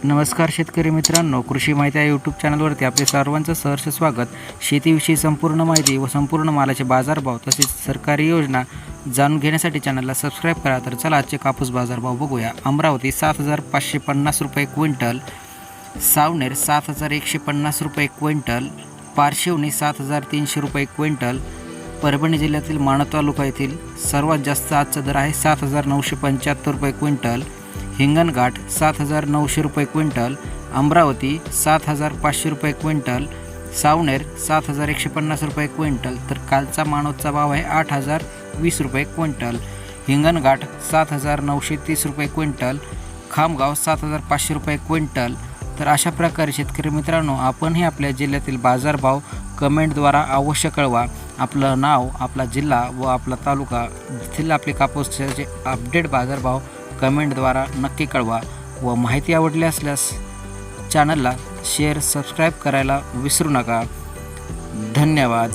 नमस्कार शेतकरी मित्रांनो, कृषी माहिती या यूट्यूब चॅनलवरती आपले सर्वांचं सहर्ष स्वागत। शेतीविषयी संपूर्ण माहिती व संपूर्ण मालाचे बाजारभाव तसेच सरकारी योजना जाणून घेण्यासाठी चॅनलला सबस्क्राईब करा। तर चला आजचे कापूस बाजारभाव बघूया। अमरावती 7550 रुपये क्विंटल, सावनेर 7150 रुपये क्विंटल, पारशिवनी 7300 रुपये क्विंटल, परभणी जिल्ह्यातील माणा तालुका येथील सर्वात जास्त आजचा दर आहे 7975 रुपये क्विंटल, हिंगणघाट 7900 रुपये क्विंटल, अमरावती 7500 रुपये क्विंटल, सावनेर 7150 रुपये क्विंटल। तर कालचा मानवचा भाव आहे 8020 रुपये क्विंटल, हिंगणघाट 7930 रुपये क्विंटल, खामगाव 7500 रुपये क्विंटल। तर अशा प्रकारे शेतकरी मित्रांनो, आपणही आपल्या जिल्ह्यातील बाजारभाव कमेंटद्वारा अवश्य कळवा। आपलं नाव, आपला जिल्हा व आपला तालुका येथील आपले कापूसचे अपडेट बाजारभाव कमेंटद्वारा नक्की कळवा व माहिती आवडली असल्यास चॅनलला शेअर सबस्क्राईब करायला विसरू नका। धन्यवाद।